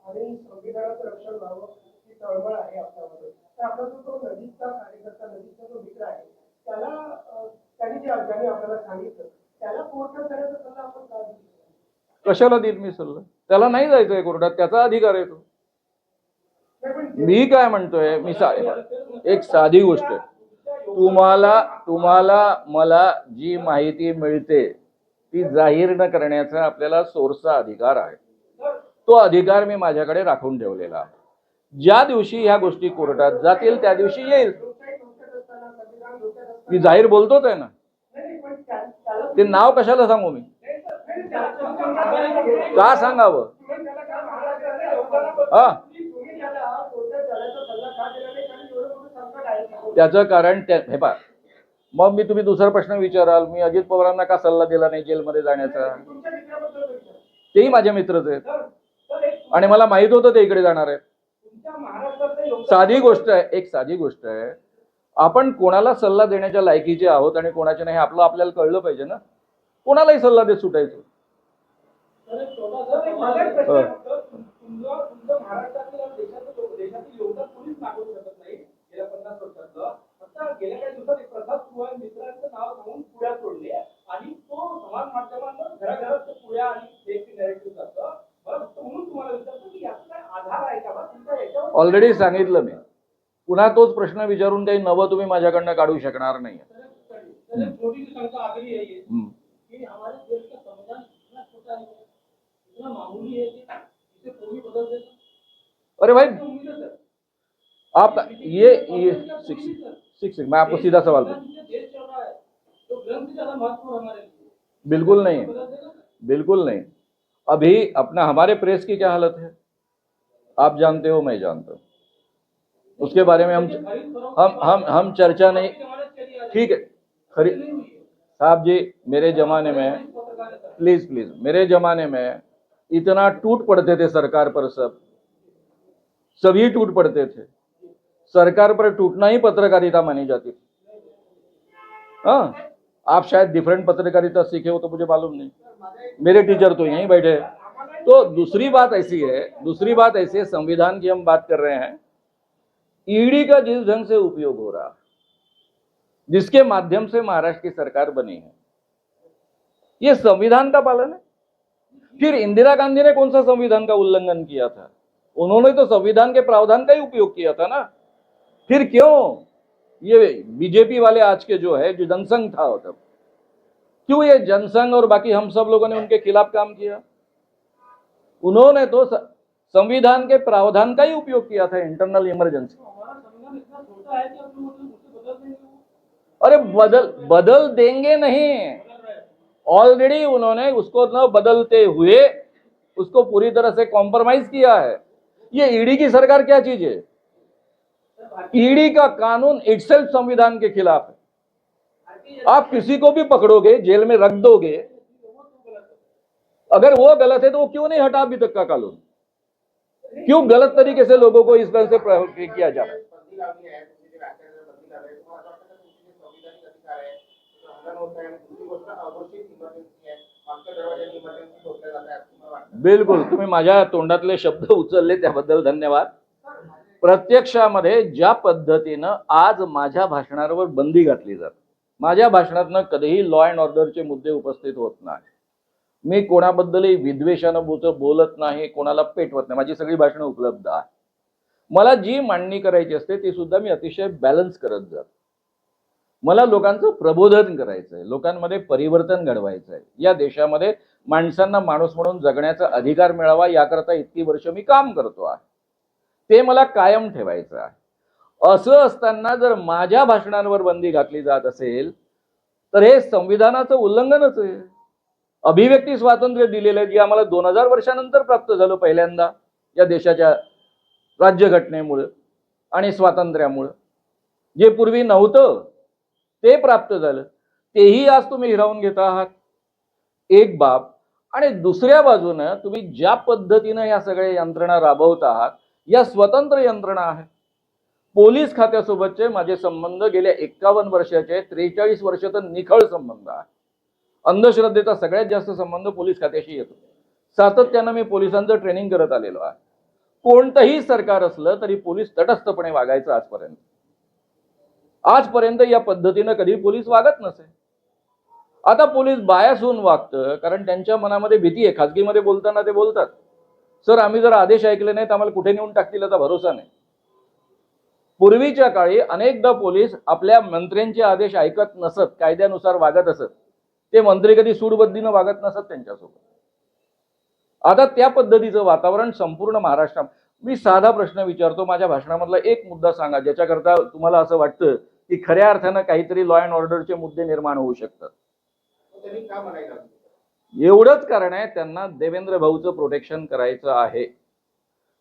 आणि संविधानाचं रक्षण व्हावं ही तळमळ आहे आपल्यामध्ये. तर आपला जो तो नदीचा कार्यकर्ता, नदीचा जो मित्र आहे त्याला ज्यांनी आपल्याला सांगितलं त्याला कोर्टात जाण्याचा सल्ला आपण का दिला? कशाला देईल मी सल्ला? त्याला नाही जायचंय कोर्टात, त्याचा अधिकार आहे तो. मी काय म्हणतोय, एक साधी गोष्ट आहे, तुम्हाला मला जी माहिती मिळते ती जाहीर न करण्याचा आपल्याला सोर्सचा अधिकार आहे. तो अधिकार मी माझ्याकडे राखून ठेवलेला आहे. ज्या दिवशी ह्या गोष्टी कोर्टात जातील त्या दिवशी येईल. मी जाहीर बोलतोच आहे ना, ते नाव कशाला सांगू मी? का सांगावं? हा, त्याचं कारण हे पहा, मग मी तुम्ही दुसरा प्रश्न विचाराल, मी अजित पवारांना का सल्ला दिला नाही जेलमध्ये जाण्याचा? तेही माझे मित्रच आहेत आणि मला माहित होतं ते इकडे जाणार आहेत. साधी गोष्ट आहे, एक साधी गोष्ट आहे, आपण कोणाला सल्ला देण्याच्या लायकीचे आहोत आणि कोणाचे नाही आपलं आपल्याला कळलं पाहिजे ना. कोणालाही सल्ला देत सुटायचं. देशातील योगदान कोणीच मागू शकत नाही गेल्या 50 वर्षातलं. आता गेल्या काही दिवसात एक प्रथा सुरू आहे, मित्रांचं नाव घेऊन पुढ्या सोडले आणि तो समाज माध्यमांवर घराघरात पुढ्या आणि फेक नॅरेटिव्ह जातं. म्हणून तुम्हाला विचारतो की याचा काय आधार आहे का? तुमचा याच्यावर ऑलरेडी सांगितलं मी. पुन्हा तोच प्रश्न विचारून काही नवं तुम्ही माझ्याकडनं काढू शकणार नाही. छोटी सी शंका आखिरी है ये कि हमारे देश का संविधान इतना छोटा है, इतना मामूली है कि इसे कोई बदल देगा। अरे भाई उम्मीद है सर, आप ये सिक्स मैं आपको सीधा सवाल पूछूं. देश चल रहा है तो ग्रंथ से ज्यादा महत्व हमारे लिए बिल्कुल नहीं, बदल देगा सर? बिल्कुल नहीं. अभी अपना हमारे प्रेस की क्या हालत है आप जानते हो, मैं जानता हूँ. उसके बारे में हम चर्चा नहीं. ठीक है, खरीद साहब जी, मेरे जमाने में प्लीज मेरे जमाने में इतना टूट पड़ते थे सरकार पर, सभी टूट पड़ते थे. सरकार पर टूटना ही पत्रकारिता मानी जाती थी. हाँ, आप शायद डिफरेंट पत्रकारिता सीखे हो तो मुझे मालूम नहीं, मेरे टीचर तो यहीं बैठे हैं. तो दूसरी बात ऐसी है, संविधान की हम बात कर रहे हैं. ईडी का जिस ढंग से उपयोग हो रहा, जिसके माध्यम से महाराष्ट्र की सरकार बनी है, ये संविधान का पालन है. फिर इंदिरा गांधी ने कौन सा संविधान का उल्लंघन किया था? उन्होंने तो संविधान के प्रावधान का ही उपयोग किया था ना. फिर क्यों ये बीजेपी वाले आज के जो है, जो जनसंघ था तब, क्यों ये जनसंघ और बाकी हम सब लोगों ने उनके खिलाफ काम किया? उन्होंने तो संविधान के प्रावधान का ही उपयोग किया था, इंटरनल इमरजेंसी. हमारा संविधान इतना छोटा है कि हम लोग उसे बदल देंगे? अरे बदल देंगे नहीं, ऑलरेडी उन्होंने उसको न बदलते हुए उसको पूरी तरह से कॉम्प्रोमाइज किया है. ये ईडी की सरकार क्या चीज है? ईडी का कानून इटसेल्फ संविधान के खिलाफ है. आप किसी को भी पकड़ोगे, जेल में रख दोगे, अगर वो गलत है तो वो क्यों नहीं हटा अभी तक का कानून? क्यों गलत तरीके से लोगों को इस तरह से प्रयोग किया जा रहा है? बिलकुल, तुम्ही माझ्या तोंडातले शब्द उचलले त्याबद्दल धन्यवाद. प्रत्यक्षामध्ये ज्या पद्धतीनं आज माझ्या भाषणावर बंदी घातली जाते, माझ्या भाषणातनं कधीही लॉ अँड ऑर्डरचे मुद्दे उपस्थित होत नाही. मी कोणाबद्दलही विद्वेषानं बोलत नाही, कोणाला पेटवत नाही. माझी सगळी भाषणं उपलब्ध आहे. मला जी मांडणी करायची असते ती सुद्धा मी अतिशय बॅलन्स करत जातो. मला लोकांचं प्रबोधन करायचं आहे, लोकांमध्ये परिवर्तन घडवायचं आहे. या देशामध्ये माणसांना माणूस म्हणून जगण्याचा अधिकार मिळावा याकरता इतकी वर्ष मी काम करतो आहे. ते मला कायम ठेवायचं आहे. असं असताना जर माझ्या भाषणांवर बंदी घातली जात असेल तर हे संविधानाचं उल्लंघनच आहे. अभिव्यक्ती स्वातंत्र्य दिलेलं जे आम्हाला 2000 वर्षानंतर प्राप्त झालं पहिल्यांदा या देशाच्या राज्यघटनेमुळे आणि स्वातंत्र्यामुळे, जे पूर्वी नव्हतं ते प्राप्त झालं, तेही आज तुम्ही हिरावून घेत आहात. एक बाब. आणि दुसऱ्या बाजूनं तुम्ही ज्या पद्धतीनं या सगळ्या यंत्रणा राबवत आहात, या स्वतंत्र यंत्रणा आहेत. पोलीस खात्यासोबतचे माझे संबंध गेल्या 51 वर्षाचे 43 वर्ष तर निखळ संबंध आहे. अंधश्रद्धेचा सगळ्यात जास्त संबंध पोलीस खात्याशी येतो. सातत्यानं मी पोलिसांचं ट्रेनिंग करत आलेलो आहे. कोणतंही सरकार असलं तरी पोलीस तटस्थपणे वागायचं आजपर्यंत या पद्धतीनं कधी पोलीस वागत नसे. आता पोलीस बायास होऊन वागतं कारण त्यांच्या मनामध्ये भीती आहे. खाजगीमध्ये बोलताना ते बोलतात, सर आम्ही जर आदेश ऐकले नाहीत आम्हाला कुठे नेऊन टाकतील याचा भरोसा नाही. पूर्वीच्या काळी अनेकदा पोलीस आपल्या मंत्र्यांचे आदेश ऐकत नसत, कायद्यानुसार वागत असत. ते मंत्री कधी सूडबुद्धीनं वागत नसत त्यांच्यासोबत. आता त्या पद्धतीचं वातावरण संपूर्ण महाराष्ट्रात. मी साधा प्रश्न विचारतो, माझ्या भाषणामधला एक मुद्दा सांगा ज्याच्याकरता तुम्हाला असं वाटतं की खऱ्या अर्थानं काहीतरी लॉ अँड ऑर्डरचे मुद्दे निर्माण होऊ शकतात. एवढंच कारण आहे, त्यांना देवेंद्र भाऊचं प्रोटेक्शन करायचं आहे.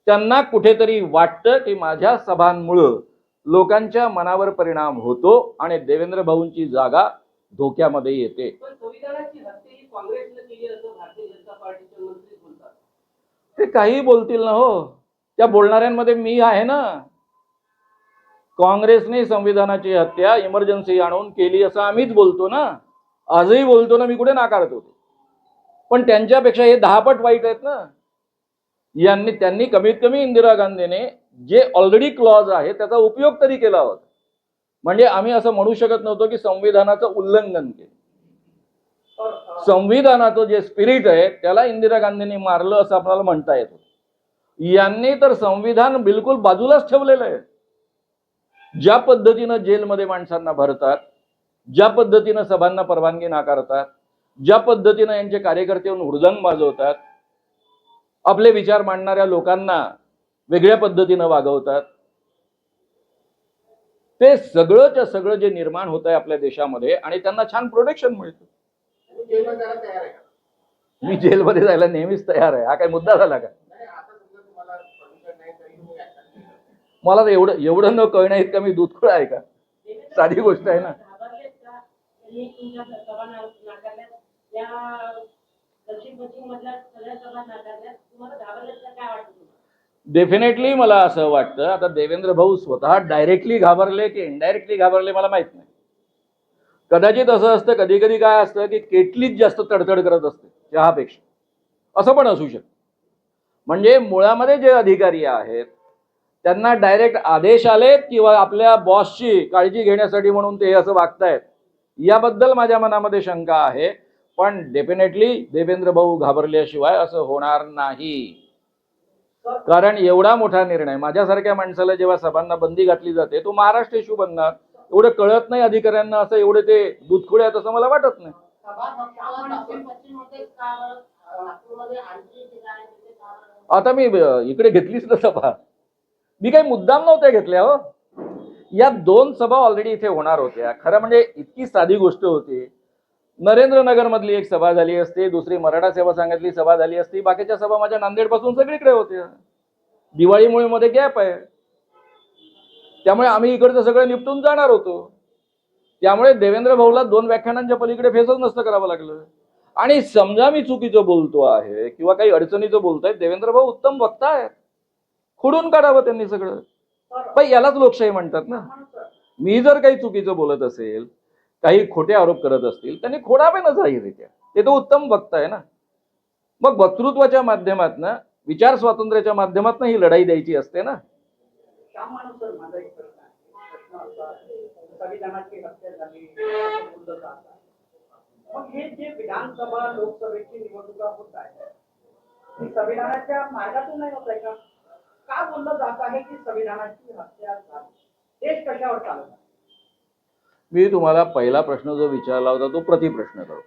त्यांना कुठेतरी वाटतं की माझ्या सभांमुळं लोकांच्या मनावर परिणाम होतो आणि देवेंद्र भाऊंची जागा धोक्यामध्ये येते. संविधानाची हत्या ही काँग्रेसने केली असं भारतीय जनता पार्टीचे मंत्री बोलतात. ते काही बोलतील ना हो, त्या बोलणाऱ्यांमध्ये मी आहे ना. काँग्रेसने संविधानाची हत्या इमर्जन्सी आणून केली असं आम्हीच बोलतो ना, आजही बोलतो ना. मी कुठे नाकारतो ते, पण त्यांच्यापेक्षा हे 10 पट वाईट आहेत ना. त्यांनी कमीत कमी इंदिरा गांधीने जे ऑलरेडी क्लॉज आहे त्याचा उपयोग तरी केला होता. म्हणजे आम्ही असं म्हणू शकत नव्हतो की संविधानाचं उल्लंघन केलं. संविधानाचं जे स्पिरिट आहे त्याला इंदिरा गांधींनी मारलं असं आपल्याला म्हणता येतं. यांनी तर संविधान बिलकुल बाजूलाच ठेवलेलं आहे. ज्या पद्धतीनं जेलमध्ये माणसांना भरतात, ज्या पद्धतीनं सभांना परवानगी नाकारतात, ज्या पद्धतीनं यांचे कार्यकर्ते येऊन हुरदंग वाजवतात, आपले विचार मांडणाऱ्या लोकांना वेगळ्या पद्धतीनं वागवतात, ते सगळंच्या सगळं जे निर्माण होत आहे आपल्या देशामध्ये आणि त्यांना छान प्रोटेक्शन मिळतं. मी जेलमध्ये जायला नेहमीच तयार आहे. हा काय मुद्दा झाला का? मला तर एवढं न कळणं इतकं मी दूधखोळ आहे का? साधी गोष्ट आहे ना. डेफिनेटली मला असं वाटतं, आता देवेंद्र भाऊ स्वतः डायरेक्टली घाबरले की इनडायरेक्टली घाबरले मला माहित नाही. कदाचित असं असतं, कधी कधी काय असतं की केटलीच जास्त तडतड करत असते चहापेक्षा, असं पण असू शकतं. म्हणजे मुळामध्ये जे अधिकारी आहेत त्यांना डायरेक्ट आदेश आलेत किंवा आपल्या बॉसची काळजी घेण्यासाठी म्हणून ते असं वागतायत याबद्दल माझ्या मनामध्ये शंका आहे. पण डेफिनेटली देवेंद्र भाऊ घाबरल्याशिवाय असं होणार नाही. कारण एवढा मोठा निर्णय माझ्यासारख्या माणसाला जेव्हा सभांना बंदी घातली जाते तो महाराष्ट्र इश्यू बनणार. एवढं कळत नाही अधिकाऱ्यांना, असं एवढे ते दूधखोळे आहेत असं मला वाटत नाही. आता मी इकडे घेतलीच ना सभा, मी काही मुद्दाम नव्हत्या घेतल्या हो. या 2 सभा ऑलरेडी इथे होणार होत्या. खरं म्हणजे इतकी साधी गोष्ट होती. नरेंद्रनगर मधली एक सभा झाली असती, दुसरी मराठा सेवा संघातली सभा झाली असती, बाकीच्या सभा माझ्या नांदेड पासून सगळीकडे होत्या. दिवाळीमुळे मध्ये गॅप आहे, त्यामुळे आम्ही इकडचं सगळं निपटून जाणार होतो. त्यामुळे देवेंद्र भाऊला 2 व्याख्यानांच्या पलीकडे फेसच नसतं करावं लागलं. आणि समजा मी चुकीचं बोलतो आहे किंवा काही अडचणीचं बोलतायत, देवेंद्र भाऊ उत्तम वक्ता आहेत, खोडून काढावं त्यांनी सगळं. पण यालाच लोकशाही म्हणतात ना. मी जर काही चुकीचं बोलत असेल, काही खोटे आरोप करत असतील, त्यांनी खोडावे ना जाहीररित्या. ते तो उत्तम वक्ता आहे ना. मग वक्तृत्वाच्या माध्यमातून, विचार स्वातंत्र्याच्या माध्यमातून ही लढाई द्यायची असते ना. मग हे जे विधानसभा लोकसभेची निवडणुका होत आहे ही संविधानाच्या मार्गातून नाही होत आहे का? का बोललं जात आहे की संविधानाची हत्या झाली? देश कशावर चालत आहे? मी तुम्हाला पहिला प्रश्न जो विचारला होता तो प्रतिप्रश्न करतो.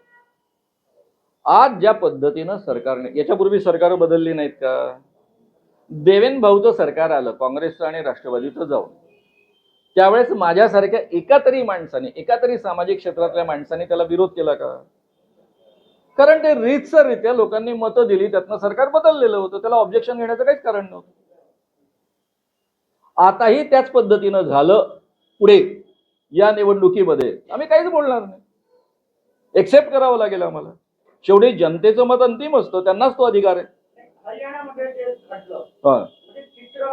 आज ज्या पद्धतीनं सरकारने, याच्यापूर्वी सरकार बदलली नाहीत का? देवेंद्र भाऊचं सरकार आलं काँग्रेसचं आणि राष्ट्रवादीचं जाऊन, त्यावेळेस माझ्यासारख्या एका तरी माणसाने, एका तरी सामाजिक क्षेत्रातल्या माणसाने त्याला विरोध केला का? कारण ते रीतसररित्या लोकांनी मतं दिली, त्यातनं सरकार बदललेलं होतं, त्याला ऑब्जेक्शन घेण्याचं काहीच कारण नव्हतं. आताही त्याच पद्धतीनं झालं. पुढे या निवडणुकीमध्ये आम्ही काहीच बोलणार नाही, एक्सेप्ट करावं लागेल आम्हाला. शेवटी जनतेचं मत अंतिम असतं, त्यांनाच तो अधिकार आहे. हरियाणामध्ये जे घडलं हा, म्हणजे चित्र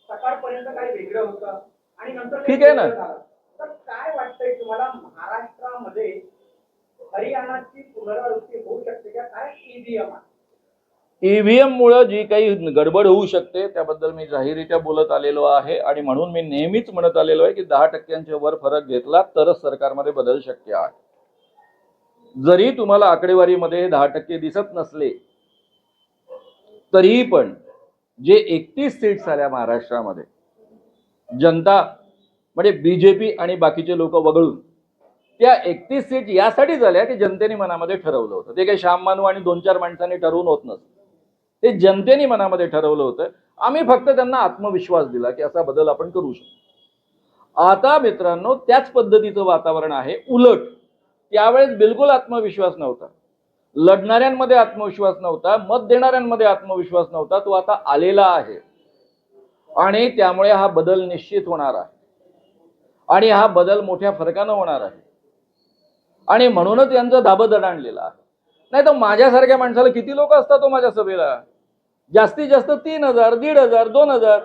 सकाळपर्यंत काही वेगळं होतं आणि नंतर ते ठीक आहे ना. वेगळं झालं. तर काय वाटतंय तुम्हाला, महाराष्ट्रामध्ये हरियाणाची पुनरावृत्ती होऊ शकते का? काय ईव्हीएम आहे? ईव्हीएम मुळे जी काही गडबड होऊ शकते त्याबद्दल मी जाहीररित्या बोलत आलेलो आहे आणि म्हणून मी नेहमीच म्हणत आलेलो आहे की 10% वर फरक घेतला तरच सरकारमध्ये बदल शक्य आहे. जरी तुम्हाला आकडेवारीमध्ये 10% दिसत नसले तरीही पण जे 31 सीट्स आल्या महाराष्ट्रामध्ये, जनता म्हणजे बीजेपी आणि बाकीचे लोक वगळून त्या 31 सीट यासाठी झाल्या की जनतेने मनामध्ये ठरवलं होतं. ते काही श्याम मानव आणि 2-4 माणसांनी ठरवून होत नसतं, ते जनतेने मनामध्ये ठरवलं होतं. आम्ही फक्त त्यांना आत्मविश्वास दिला की असा बदल आपण करू शकतो. आता मित्रांनो त्याच पद्धतीचं वातावरण आहे. उलट त्यावेळेस बिलकुल आत्मविश्वास नव्हता, लढणाऱ्यांमध्ये आत्मविश्वास नव्हता, मत देणाऱ्यांमध्ये आत्मविश्वास नव्हता. तो आता आलेला आहे आणि त्यामुळे हा बदल निश्चित होणार आहे आणि हा बदल मोठ्या फरकानं होणार आहे आणि म्हणूनच यांचं धाबं दणाणलेलं आहे. नाही तर माझ्यासारख्या माणसाला किती लोक असतात तो माझ्या सभेला? जास्तीत जास्त 3000, 1500, 2000.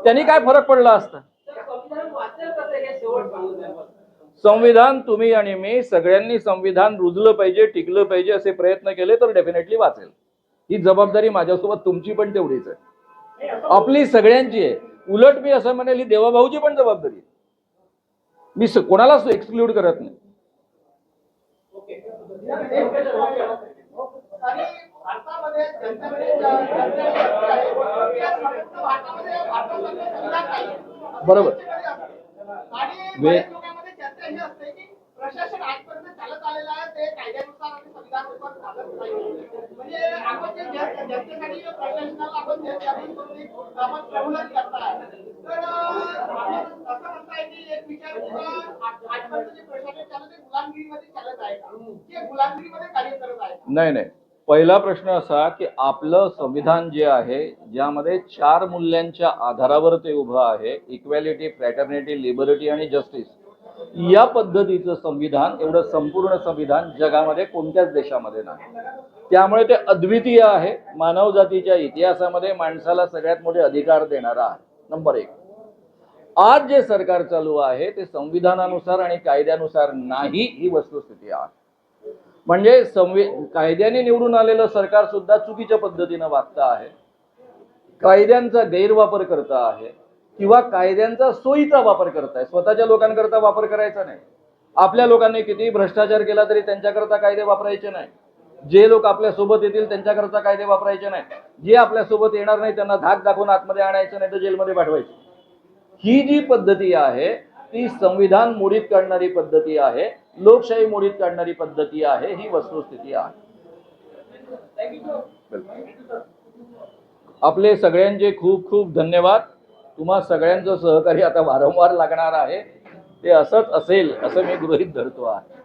त्यांनी काय फरक पडला असता? संविधान वाचेल कसं हे शेवट सांगून द्या. संविधान तुम्ही आणि मी सगळ्यांनी संविधान रुजलं पाहिजे, टिकलं पाहिजे असे प्रयत्न केले तर डेफिनेटली वाचेल. ही जबाबदारी माझ्यासोबत तुमची पण तेवढीच आहे, आपली सगळ्यांची आहे. उलट मी असं म्हणेल ही देवाभाऊची पण जबाबदारी आहे. मी कोणालाच एक्सक्लूड करत नाही. आणि भारतामध्ये जनतेमध्ये भारतामध्ये संविधान नाही. बरोबर. आणि बऱ्याच लोकांमध्ये चर्चा ही असते की प्रशासन आजपर्यंत चालत आलेलं आहे ते कायद्यानुसार आणि संविधानानुसार चालत नाही. म्हणजे आपण जे जनतेसाठी प्रशासनाला आपण जे आपण प्रबोधन करताय तर आपण असं म्हणताय की एक विचार आजपर्यंत जे प्रशासन चालत ते गुलामगिरीमध्ये चालत आहे का? की गुलामगिरीमध्ये कार्य करत आहे? नाही नाही, पहिला प्रश्न असा की आपलं संविधान जे आहे ज्यामध्ये 4 मूल्यांच्या आधारावर ते उभं आहे, इक्वॅलिटी, फ्रॅटर्निटी, लिबर्टी आणि जस्टिस, या पद्धतीचं संविधान, एवढं संपूर्ण संविधान जगामध्ये कोणत्याच देशामध्ये नाही. त्यामुळे ते अद्वितीय आहे. मानवजातीच्या इतिहासामध्ये माणसाला सगळ्यात मोठे अधिकार देणारा आहे. नंबर 1. आज जे सरकार चालू आहे ते संविधानानुसार आणि कायद्यानुसार नाही, ही वस्तुस्थिती आहे. म्हणजे कायद्याने निवडून आलेलं सरकार सुद्धा चुकीच्या पद्धतीनं वागतं आहे, कायद्यांचा गैरवापर करत आहे किंवा कायद्यांचा सोयीचा वापर करत आहे. स्वतःच्या लोकांकरता वापर करायचा नाही. आपल्या लोकांनी किती भ्रष्टाचार केला तरी त्यांच्याकरता कायदे वापरायचे नाही. जे लोक आपल्या सोबत येतील त्यांच्याकरता कायदे वापरायचे नाही. जे आपल्या सोबत येणार नाही त्यांना धाक दाखवून आतमध्ये आणायचं, नाही तर जेलमध्ये पाठवायचं. ही जी पद्धती आहे ती संविधान मोडीत काढणारी पद्धती आहे, लोकशाही मोडीत काढणारी पद्धती आहे. ही वस्तुस्थिती आहे. आपले सगळ्यांचे खूप खूप धन्यवाद. तुम्हा सगळ्यांचं सहकार्य आता वारंवार लागणार आहे. ते असंच असेल असं मी गृहीत धरतो आहे.